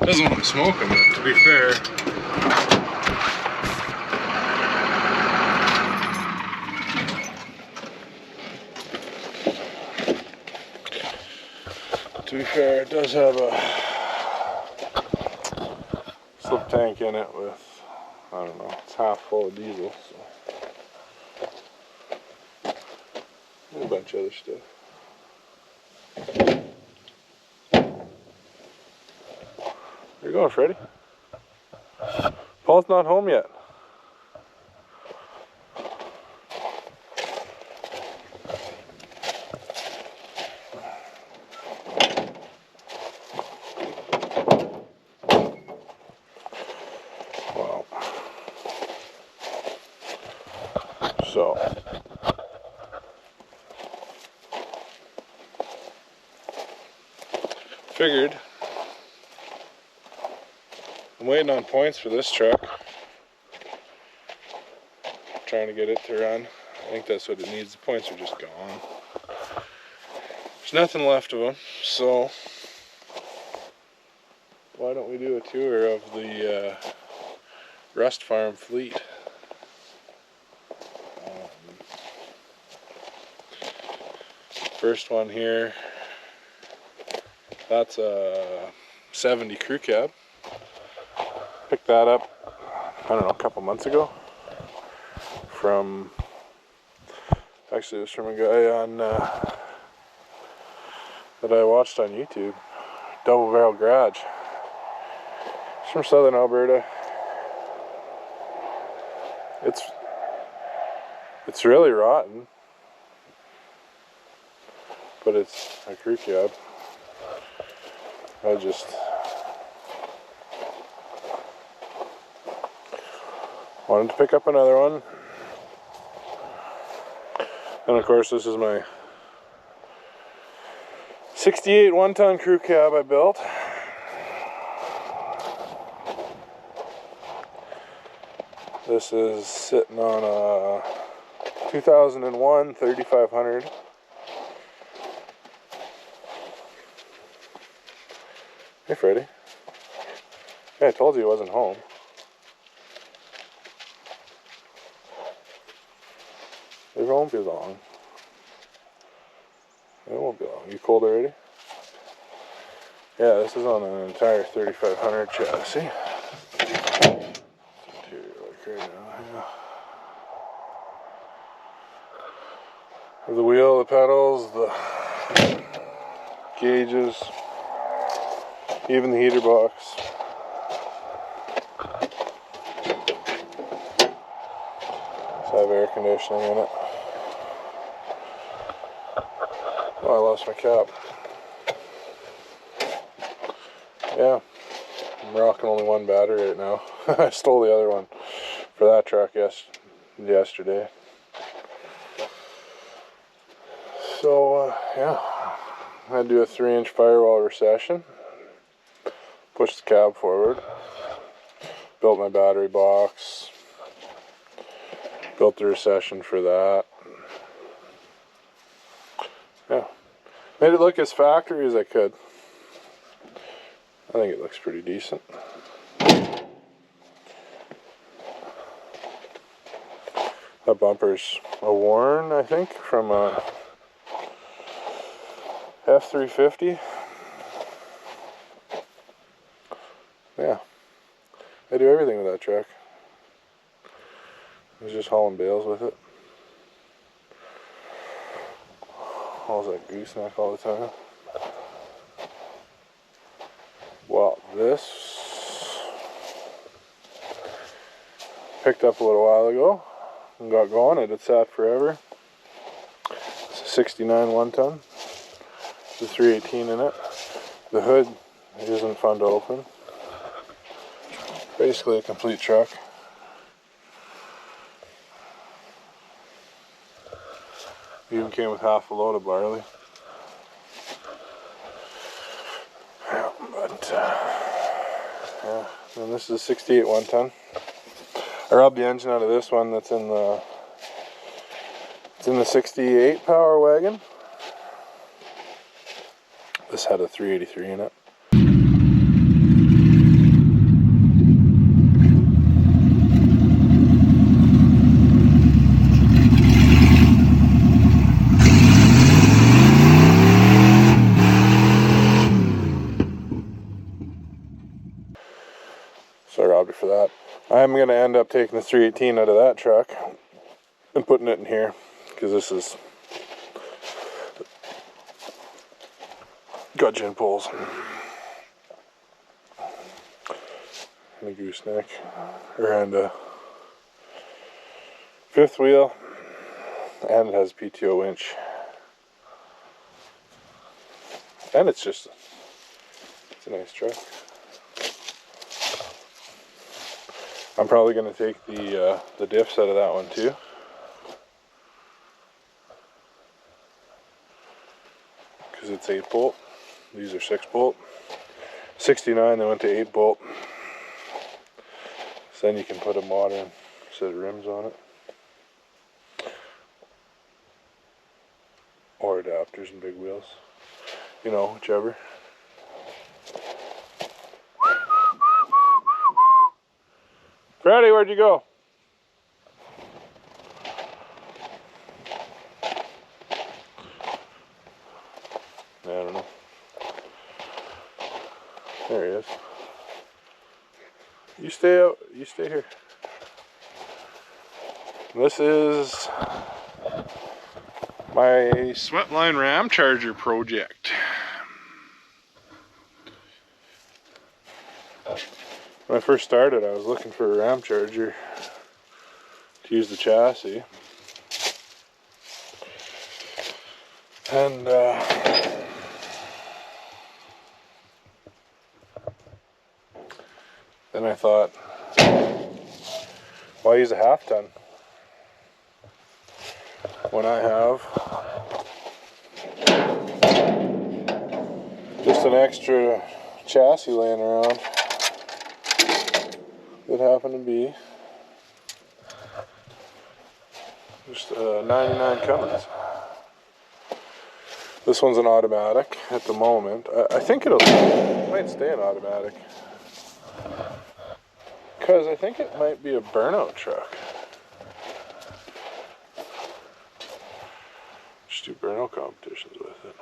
Doesn't want to smoke them, but to be fair, it does have a slip tank in it with, I don't know, it's half full of diesel, so. And a bunch of other stuff. Where you going, Freddy? Paul's not home yet. Wow. So. Figured. I'm waiting on points for this truck. Trying to get it to run. I think that's what it needs. The points are just gone. There's nothing left of them, so why don't we do a tour of the Rust Farm fleet? First one here, that's a 70 crew cab. Picked that up, I don't know, a couple months ago. Actually it was from a guy on that I watched on YouTube, Double Barrel Garage. It's from Southern Alberta. It's really rotten, but it's a crew cab. I just wanted to pick up another one. And of course this is my 68 one-ton crew cab I built. This is sitting on a 2001 3500. Hey Freddy. Yeah, I told you he wasn't home. It won't be long. It won't be long. You cold already? Yeah, this is on an entire 3500 chassis. Right now, yeah. The wheel, the pedals, the gauges, even the heater box. So I have air conditioning in it. Oh, I lost my cap. Yeah, I'm rocking only one battery right now. I stole the other one for that truck yesterday. So, yeah, I had to do a 3-inch firewall recession. Push the cab forward. Built my battery box. Built the recession for that. Yeah, made it look as factory as I could. I think it looks pretty decent. That bumper's a Warren, I think, from a F350. Yeah, I do everything with that truck. I was just hauling bales with it. Hauls that gooseneck all the time. Well, this picked up a little while ago and got going. It had sat forever. It's a 69 one-ton. The 318 in it. The hood isn't fun to open. Basically a complete truck. Even came with half a load of barley. Yeah, but yeah. And this is a 68 one-ton. I robbed the engine out of this one that's in the 68 Power Wagon. This had a 383 in it. So I robbed it for that. I'm going to end up taking the 318 out of that truck and putting it in here, because this is got gin poles and a gooseneck, and a fifth wheel, and it has a PTO winch, and it's a nice truck. I'm probably going to take the diffs out of that one too. Because it's 8-bolt. These are 6-bolt. 69, they went to 8-bolt. So then you can put a modern set of rims on it. Or adapters and big wheels. You know, whichever. Freddy, where'd you go? I don't know. There he is. You stay out. You stay here. This is my Sweatline Ramcharger project. When I first started, I was looking for a Ramcharger to use the chassis. And then I thought, why use a half ton when I have just an extra chassis laying around that happened to be just a 99 Cummins. This one's an automatic at the moment. I think it might stay an automatic, because I think it might be a burnout truck. Just do burnout competitions with it.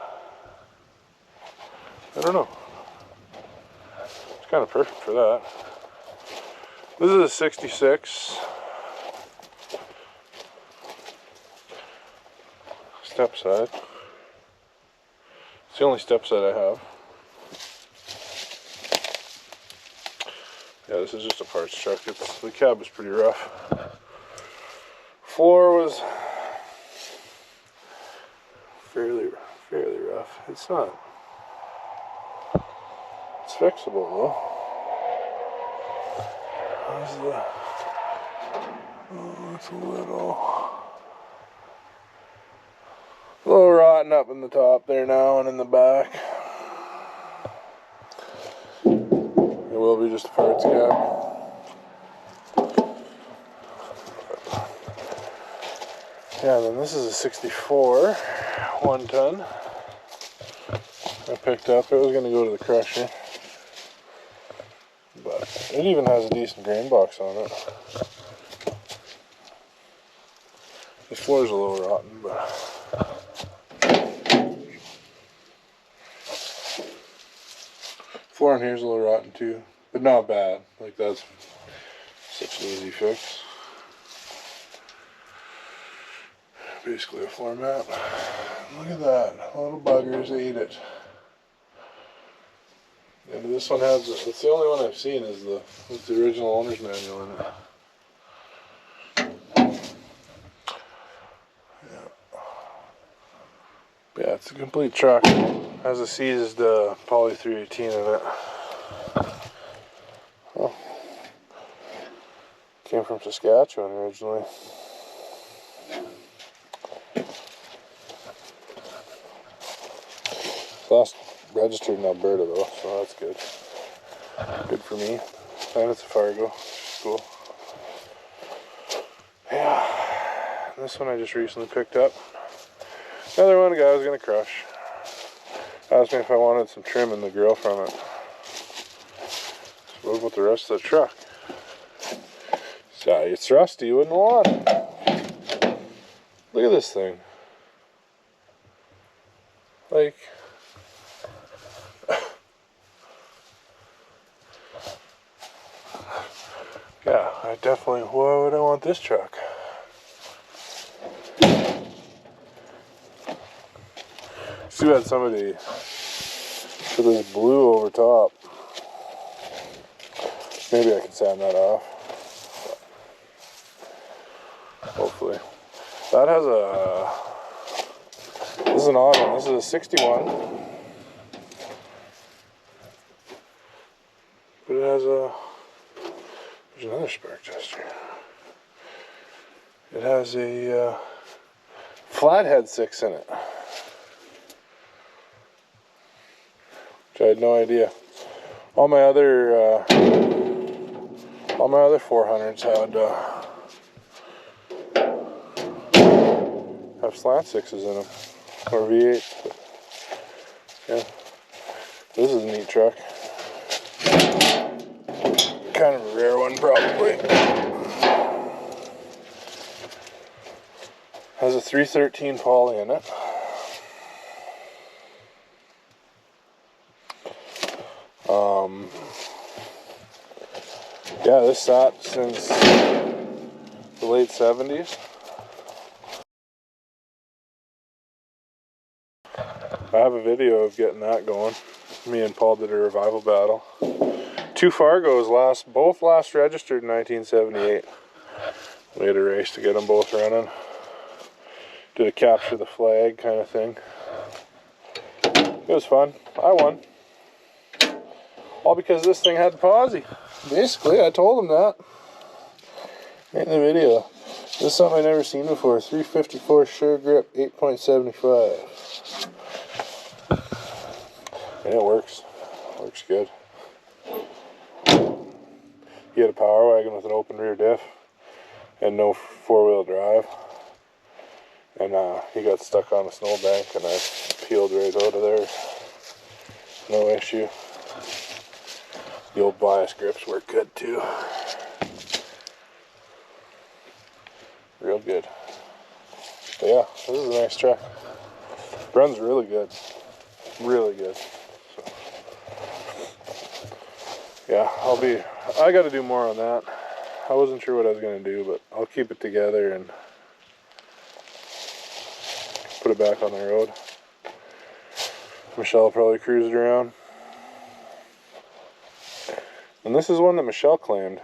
I don't know. It's kind of perfect for that. This is a 66 step side. It's the only step side I have. Yeah, this is just a parts truck. The cab is pretty rough. Floor was fairly rough. It's not. It's fixable though. How's the? Oh, it's a little rotten up in the top there now and in the back. It will be just a parts cab. Yeah, then this is a 64 1 ton I picked up. It was going to go to the crusher, but it even has a decent grain box on it. The floor's a little rotten, but floor in here's a little rotten too, but not bad. Like, that's such an easy fix. Basically a floor mat. Look at that, little buggers ate it. And this one has, it's the only one I've seen is with the original owner's manual in it. Yeah, it's a complete truck. Has a seized Poly 318 in it. Oh. Came from Saskatchewan originally. Last registered in Alberta though, so that's good. Good for me. And it's a Fargo. Cool. Yeah. This one I just recently picked up. Another one a guy was gonna crush. Asked me if I wanted some trim in the grill from it. So what about the rest of the truck? So it's rusty, you wouldn't want it. Look at this thing. Like, Yeah, I definitely, why would I want this truck? Too bad somebody put this blue over top. Maybe I can sand that off. Hopefully. That has a, this is an odd one. This is a 61. But it has a, there's another spark tester. It has a flathead 6 in it. Which I had no idea. All my other 400s had have slant 6s in them, or V8s. But yeah, this is a neat truck. Kind of a rare one, probably. Has a 313 poly in it. Yeah, this sat since the late 70s. I have a video of getting that going. Me and Paul did a revival battle. 2 Fargos both last registered in 1978. We had a race to get them both running. Did a capture the flag kind of thing. It was fun. I won. All because this thing had posi. Basically, I told him that in the video. This is something I've never seen before. 354 Sure Grip 8.75. And it works. Works good. He had a Power Wagon with an open rear diff and no 4-wheel drive. And he got stuck on a snowbank and I peeled right out of there. No issue. The old bias grips work good too. Real good. But yeah, this is a nice truck. Runs really good. Really good. So, yeah, I gotta do more on that. I wasn't sure what I was gonna do, but I'll keep it together and put it back on the road. Michelle probably cruised around. And this is one that Michelle claimed.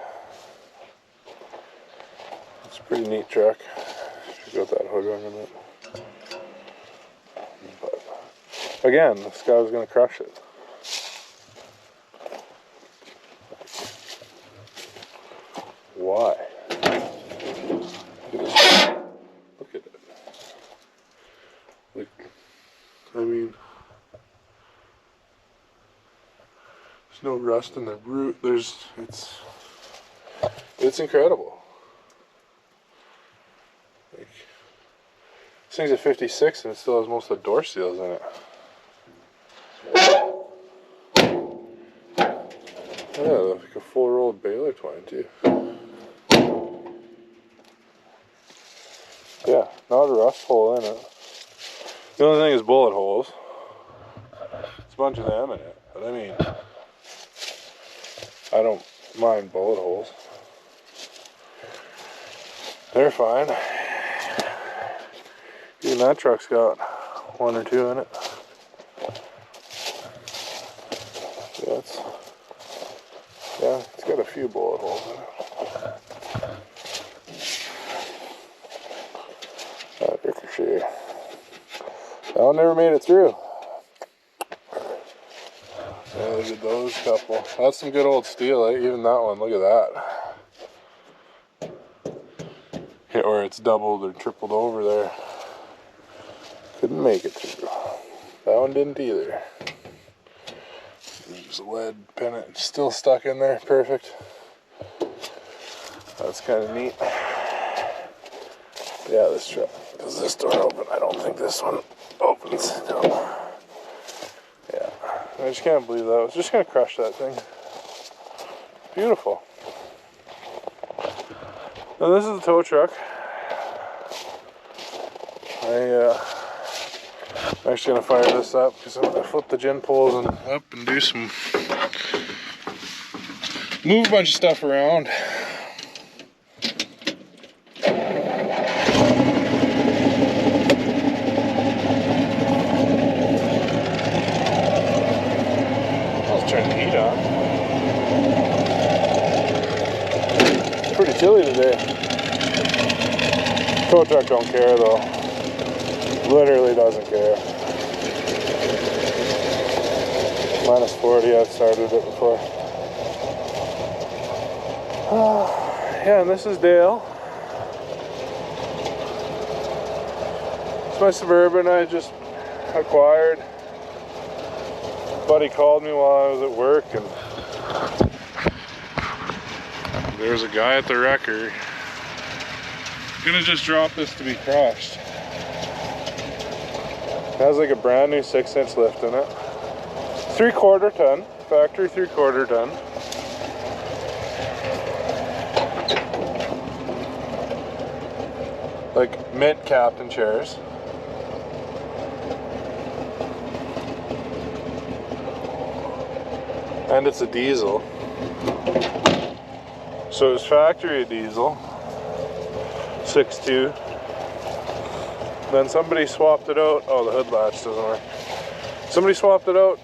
It's a pretty neat truck. She got that hood on it. But again, this guy was going to crush it. Why? Look at it. Like, I mean, there's no rust in the root. It's incredible. Like, this thing's a 56 and it still has most of the door seals in it. Yeah, like a full roll of baler twine too. Yeah, not a rust hole in it. The only thing is bullet holes. It's a bunch of them in it, but I mean, I don't mind bullet holes. They're fine. Even that truck's got 1 or 2 in it. Yeah, it's got a few bullet holes in it. That Ricochet. That one never made it through. Yeah, look at those couple. That's some good old steel, eh? Even that one, look at that. Yeah, or it's doubled or tripled over there. Couldn't make it through. That one didn't either. There's a lead pennant still stuck in there, perfect. That's kind of neat. Yeah, this truck. Does this door open? I don't think this one opens. No. Yeah, I just can't believe that. I was just gonna crush that thing. Beautiful. Now this is the tow truck. I'm actually gonna fire this up because I'm gonna flip the gin poles and up and do some, move a bunch of stuff around. shop. It's pretty chilly today. Tow truck don't care though. Literally doesn't care. Minus 40, I've started it before. Yeah, and this is Dale. It's my Suburban I just acquired. Buddy called me while I was at work, and there's a guy at the wrecker. Gonna just drop this to be crushed. It has like a brand new 6-inch lift in it. 3/4 ton, factory 3/4 ton. Like mint captain chairs. And it's a diesel. So it's factory diesel, 6.2. Then somebody swapped it out. Oh, the hood latch doesn't work. Somebody swapped it out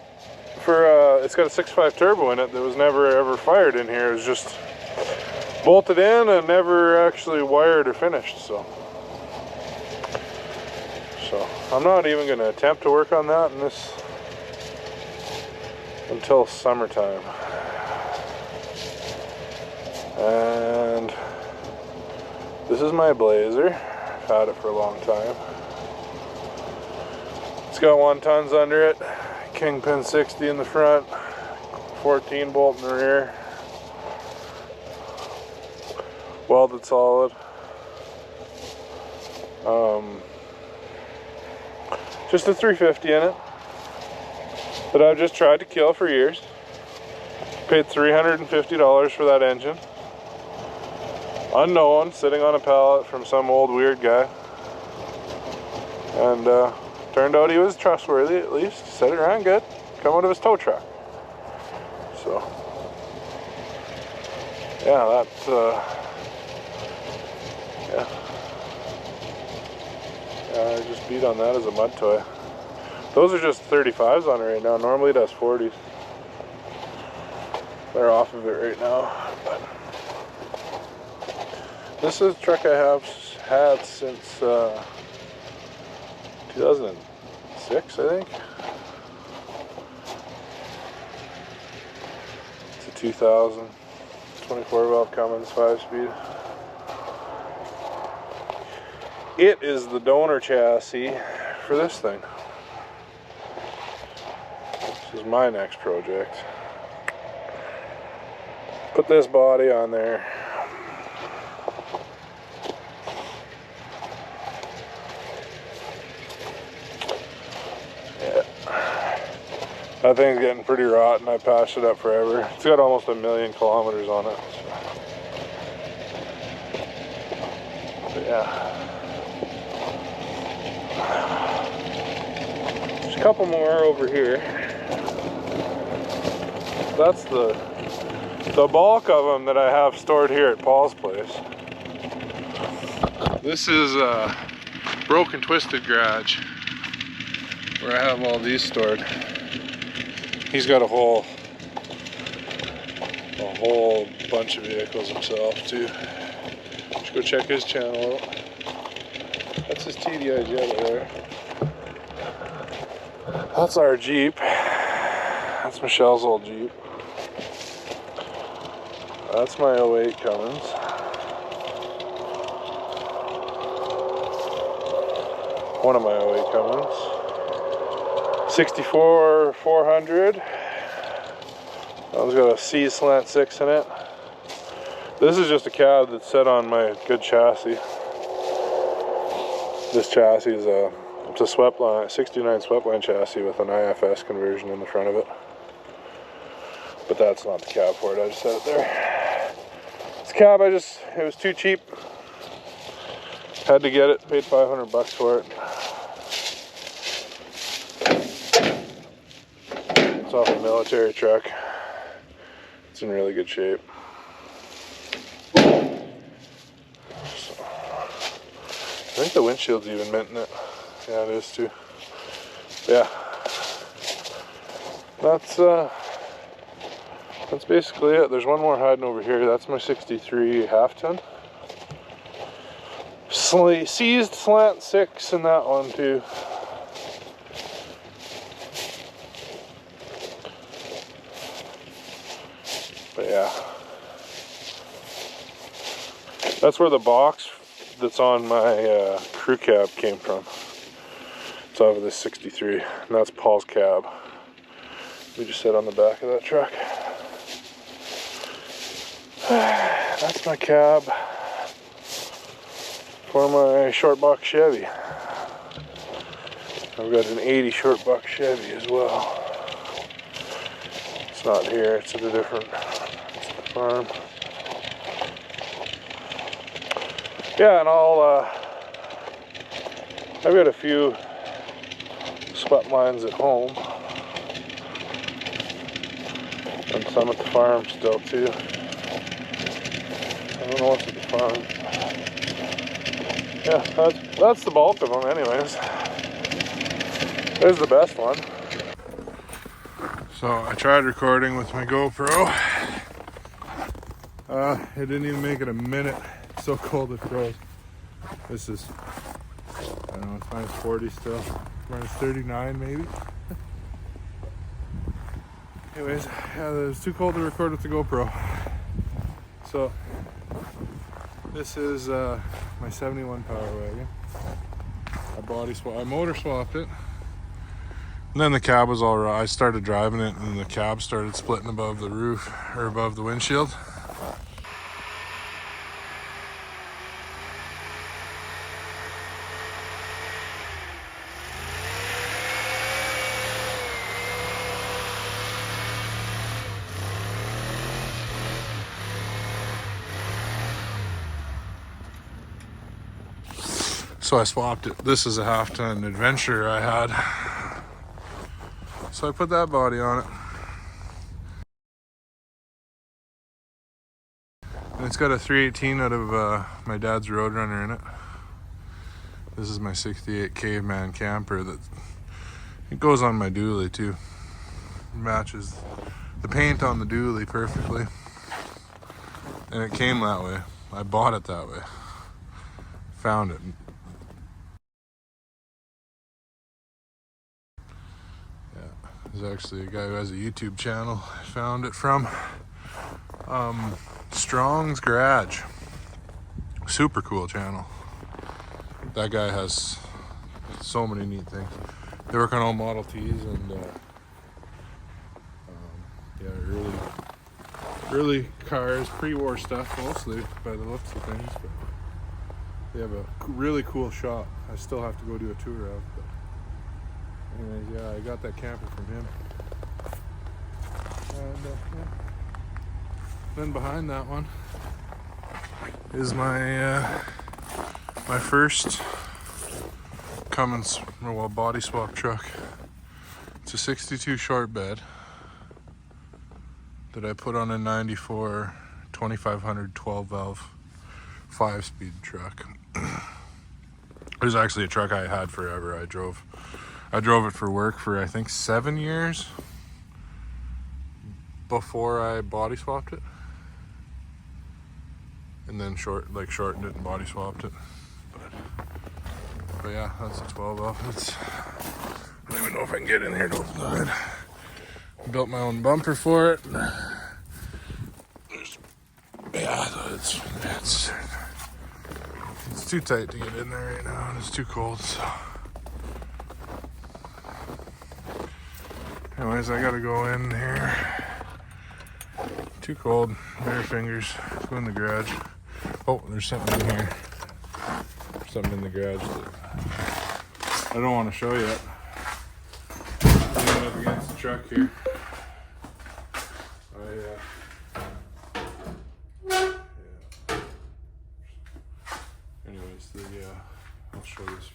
for, it's got a 6.5 turbo in it that was never ever fired in here. It was just bolted in and never actually wired or finished, so I'm not even going to attempt to work on that in this until summertime. And this is my Blazer. I've had it for a long time. It's got 1 tons under it, Kingpin 60 in the front, 14 bolt in the rear, welded solid. Just a 350 in it that I've just tried to kill for years. Paid $350 for that engine. Unknown, sitting on a pallet from some old weird guy. And turned out he was trustworthy, at least. Set it ran good. Come out of his tow truck. So, yeah, that's, yeah. I just beat on that as a mud toy. Those are just 35s on it right now. Normally it has 40s. They're off of it right now. But this is a truck I have had since 2006, I think. It's a 2000 24 valve Cummins 5-speed. It is the donor chassis for this thing. This is my next project. Put this body on there. Yeah. That thing's getting pretty rotten. I patched it up forever. It's got almost 1,000,000 kilometers on it. But yeah. There's a couple more over here. That's the bulk of them that I have stored here at Paul's place. This is a broken twisted garage where I have all these stored. He's got a whole bunch of vehicles himself too. Should go check his channel out. That's his TDI Jet there. That's our Jeep. That's Michelle's old Jeep. That's my 08 Cummins. One of my 08 Cummins. 64 400. That one's got a C slant 6 in it. This is just a cab that's set on my good chassis. This chassis is it's a Sweepline, 69 Sweepline chassis with an IFS conversion in the front of it. But that's not the cab for it, I just set it there. This cab, it was too cheap. Had to get it, paid $500 for it. It's off a military truck. It's in really good shape. So, I think the windshield's even mint in it. Yeah, it is too. But yeah. That's That's basically it. There's one more hiding over here. That's my 63 half-ton. Seized slant 6 in that one too. But yeah, that's where the box that's on my crew cab came from. It's off of this 63, and that's Paul's cab. We just sit on the back of that truck. That's my cab for my short box Chevy. I've got an 80 short box Chevy as well. It's not here, it's at a different farm. Yeah, and I've got a few sweat lines at home. And some at the farm still too. I don't know what's at the farm. Yeah, that's the bulk of them anyways. There's the best one. So I tried recording with my GoPro. It didn't even make it a minute. It's so cold it froze. This is, I don't know, it's minus 40 still. Minus 39 maybe. Anyways, yeah, it was too cold to record with the GoPro. So, this is my 71 Power Wagon. I motor swapped it. And then the cab was all right. I started driving it and the cab started splitting above the roof, or above the windshield. So I swapped it. This is a half-ton Adventure I had. So I put that body on it. And it's got a 318 out of my dad's Roadrunner in it. This is my 68 Caveman camper that it goes on my dually too. It matches the paint on the dually perfectly. And it came that way. I bought it that way. Found it. There's actually a guy who has a YouTube channel I found it from. Strong's Garage. Super cool channel. That guy has so many neat things. They work on all Model Ts and yeah, early cars, pre-war stuff mostly by the looks of things. But they have a really cool shop. I still have to go do a tour of. But anyways, yeah, I got that camper from him. And yeah. Then behind that one is my my first Cummins body swap truck. It's a 62 short bed that I put on a 94 2500 12 valve 5-speed truck. It was actually a truck I had forever. I drove it for work for I think 7 years before I body swapped it, and then shortened it and body swapped it. But yeah, that's a 12 valve. I don't even know if I can get in here to open the hood. Built my own bumper for it. Yeah, it's too tight to get in there right now, and it's too cold. So, anyways, I gotta go in here. Too cold. Bare fingers. Go in the garage. Oh, there's something in here. Something in the garage that I don't want to show yet. Leaning up against the truck here. Anyways, I'll show this.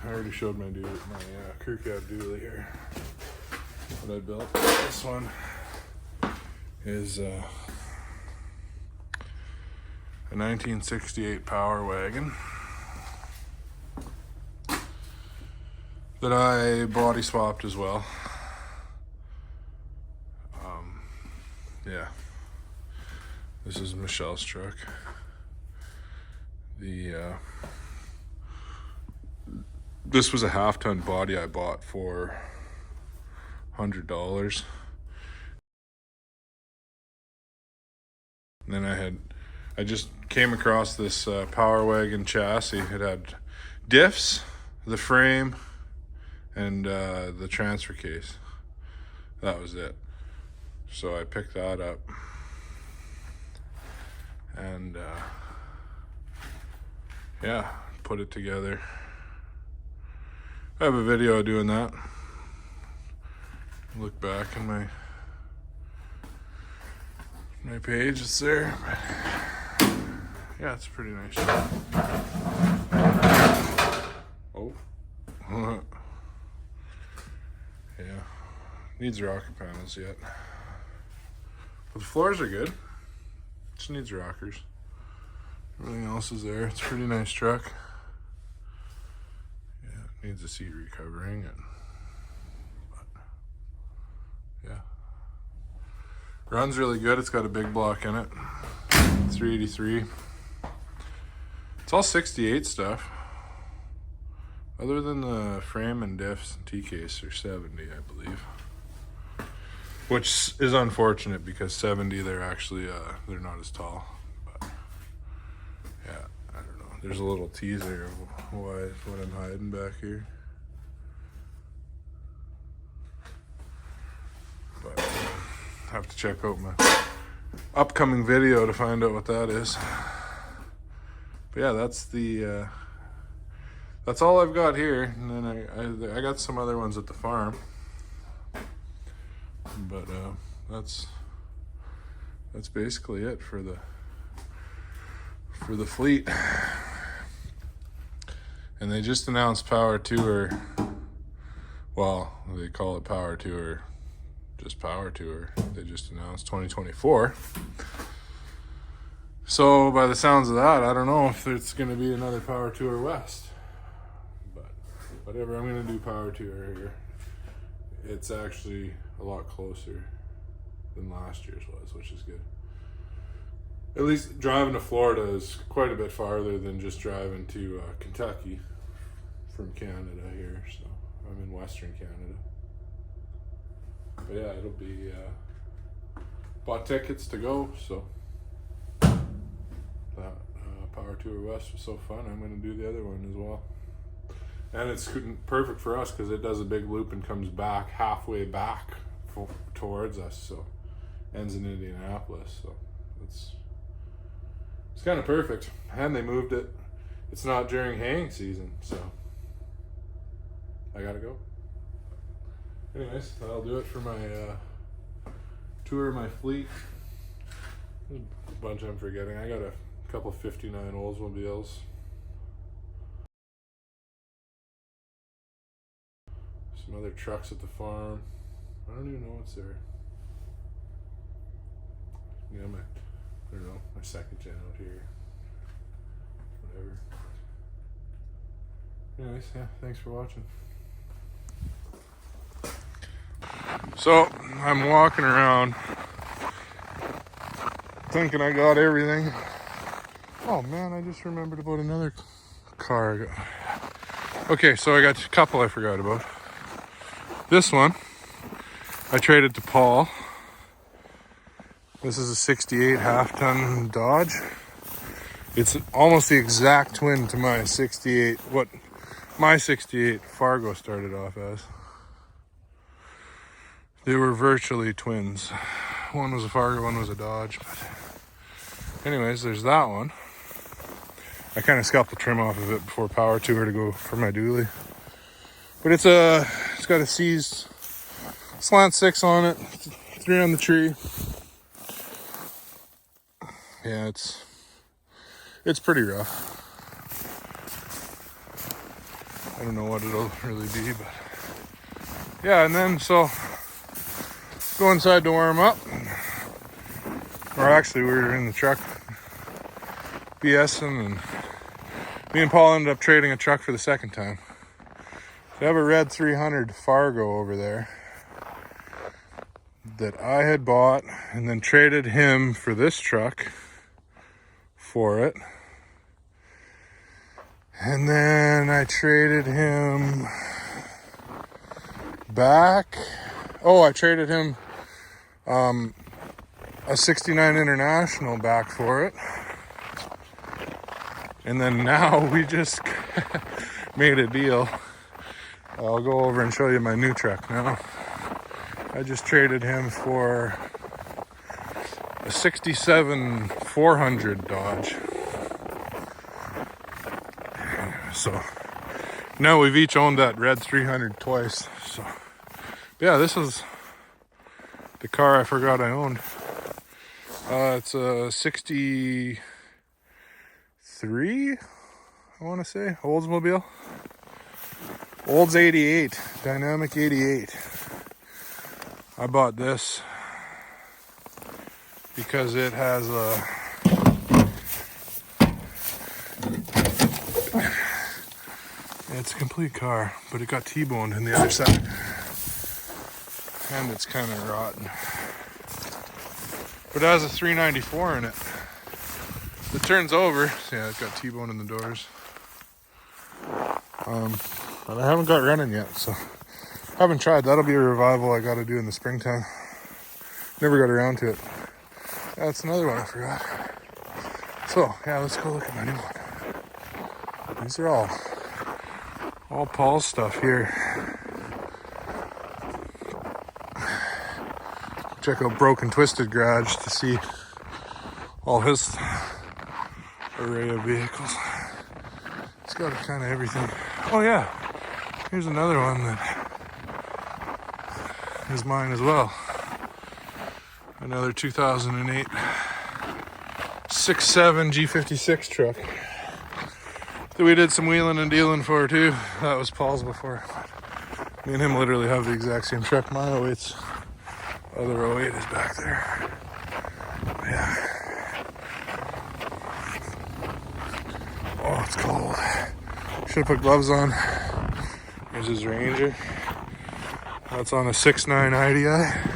I already showed my crew cab dually here. What I built. This one is a 1968 Power Wagon that I body swapped as well. yeah, this is Michelle's truck. This was a half-ton body I bought for $100. And then I just came across this Power Wagon chassis. It had diffs, the frame, and the transfer case. That was it. So I picked that up. And yeah, put it together. I have a video of doing that. Look back in my page, it's there. Yeah, it's a pretty nice job. Oh. Yeah. Needs rocker panels yet. But the floors are good. Just needs rockers. Everything else is there. It's a pretty nice truck. Yeah, it needs a seat recovering. But yeah. Runs really good. It's got a big block in it. 383. It's all 68 stuff. Other than the frame and diffs and T-case are 70, I believe. Which is unfortunate because 70 they're actually they're not as tall. But yeah, I don't know. There's a little teaser of what I'm hiding back here. But have to check out my upcoming video to find out what that is. But yeah, that's all I've got here. And then I got some other ones at the farm. But that's basically it for the fleet. And they just announced Power Tour. Well, they call it Power Tour, just Power Tour. They just announced 2024. So by the sounds of that, I don't know if it's going to be another Power Tour West. But whatever, I'm going to do Power Tour here. It's actually a lot closer than last year's was, which is good. At least driving to Florida is quite a bit farther than just driving to Kentucky from Canada here. So I'm in Western Canada. But yeah, it'll be bought tickets to go. So that Power Tour West was so fun. I'm going to do the other one as well. And it's perfect for us because it does a big loop and comes back halfway back towards us. So ends in Indianapolis. So it's kind of perfect. And they moved it. It's not during haying season, so I gotta go. Anyways, that'll do it for my tour of my fleet. There's a bunch I'm forgetting. I got a couple 59 Oldsmobiles. Some other trucks at the farm. I don't even know what's there. Yeah, I don't know, my second gen out here. Whatever. Anyways, yeah, thanks for watching. So, I'm walking around thinking I got everything. Oh man, I just remembered about another car. Okay, so I got a couple I forgot about. This one, I traded to Paul. This is a 68 half-ton Dodge. It's almost the exact twin to my 68, what my 68 Fargo started off as. They were virtually twins. One was a Fargo, one was a Dodge. But anyways, there's that one. I kind of scalped the trim off of it before Power Tour to go for my dually. But it's got a seized slant 6 on it, 3 on the tree. Yeah, it's pretty rough. I don't know what it'll really be, but yeah. And then so go inside to warm up, or actually we were in the truck BSing, and me and Paul ended up trading a truck for the second time. So I have a red 300 Fargo over there. that I had bought and then traded him for this truck for it. And then I traded him back. Oh, I traded him a 69 International back for it. And then now we just made a deal. I'll go over and show you my new truck now. I just traded him for a 67 400 Dodge. So now we've each owned that red 300 twice. So yeah, this is the car I forgot I owned. It's a 63, I want to say, Oldsmobile. Olds 88, Dynamic 88. I bought this because it has a it's a complete car, but it got T-boned on the other side. And it's kind of rotten. But it has a 394 in it. It turns over. Yeah, it's got T-bone in the doors. But I haven't got running yet, so haven't tried. That'll be a revival I got to do in the springtime. Never got around to it. That's another one I forgot. So yeah, let's go look at my new one. These are all Paul's stuff here. Check out Broken Twisted Garage to see all his array of vehicles. It's got kind of everything. Oh yeah, here's another one that is mine as well. Another 2008 6.7 G56 truck that we did some wheeling and dealing for too. That was Paul's before. Me and him literally have the exact same truck. My 08's other 08 is back there. Yeah. Oh, it's cold. Should have put gloves on. Here's his Ranger. That's on a 6.9 IDI.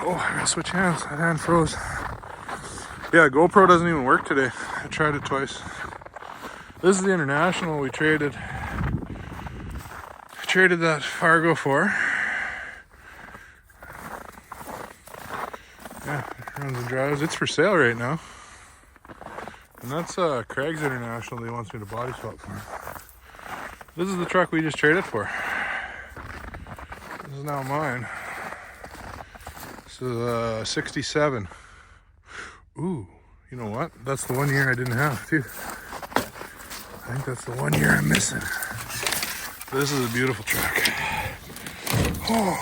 Oh, I gotta switch hands. That hand froze. Yeah, GoPro doesn't even work today. I tried it twice. This is the International we traded. I traded that Fargo for. Yeah, it runs and drives. It's for sale right now. And that's Craig's International that he wants me to body swap for. This is the truck we just traded for. This is now mine. This is 67. Ooh, you know what? That's the 1 year I didn't have too. I think that's the 1 year I'm missing. This is a beautiful truck. Oh,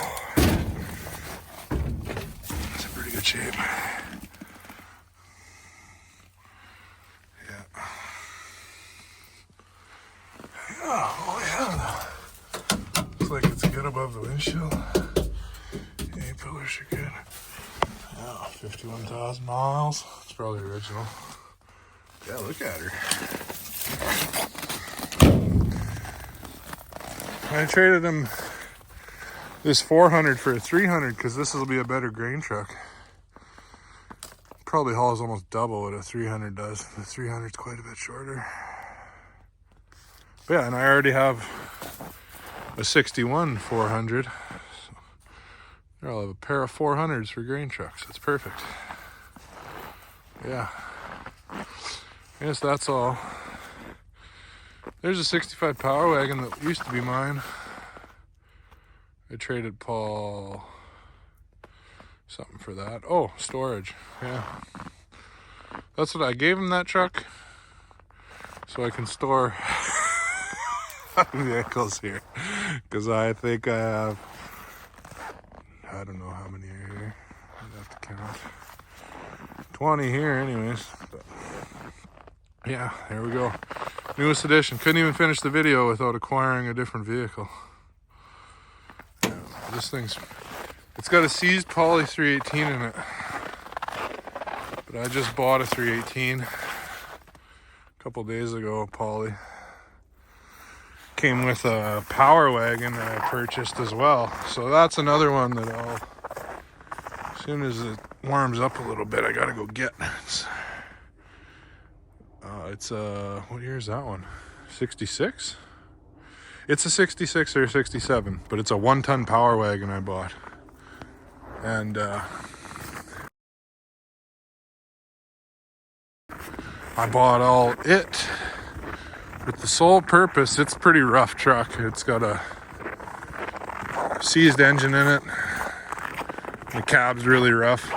it's in pretty good shape. Yeah. Oh yeah. Looks like it's good above the windshield. Pillars are good. Yeah, 51,000 miles. It's probably original. Yeah, look at her. I traded him this 400 for a 300 because this will be a better grain truck. Probably hauls almost double what a 300 does. The 300 is quite a bit shorter. But yeah, and I already have a 61 400. I'll have a pair of 400s for grain trucks. That's perfect. Yeah. Yes, that's all. There's a 65 Power Wagon that used to be mine. I traded Paul something for that. Oh, storage. Yeah. That's what I gave him, that truck, so I can store vehicles here. Because I think I have, I don't know how many are here. I'd have to count. 20 here anyways. But yeah, there we go. Newest edition. Couldn't even finish the video without acquiring a different vehicle. Yeah, this thing's, it's got a seized Poly 318 in it. But I just bought a 318 a couple days ago, Poly. came with a Power Wagon that I purchased as well. So that's another one that as soon as it warms up a little bit, I gotta go get. It's what year is that one? 66? It's a 66 or a 67, but it's a 1-ton Power Wagon I bought. And I bought all it with the sole purpose. It's a pretty rough truck. It's got a seized engine in it. The cab's really rough.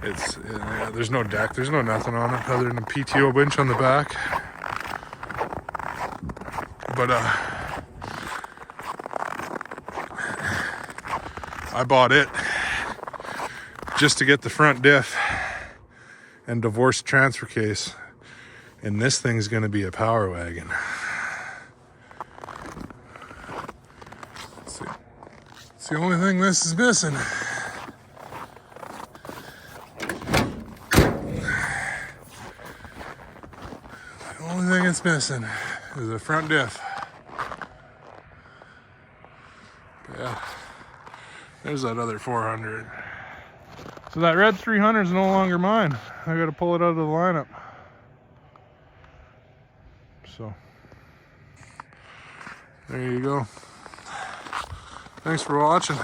There's no deck, there's no nothing on it other than a PTO winch on the back. But I bought it just to get the front diff and divorced transfer case, and this thing's gonna be a Power Wagon. Let's see. It's the only thing this is missing. The only thing it's missing is a front diff. Yeah, there's that other 400. So that red 300 is no longer mine. I gotta pull it out of the lineup. So, there you go. Thanks for watching.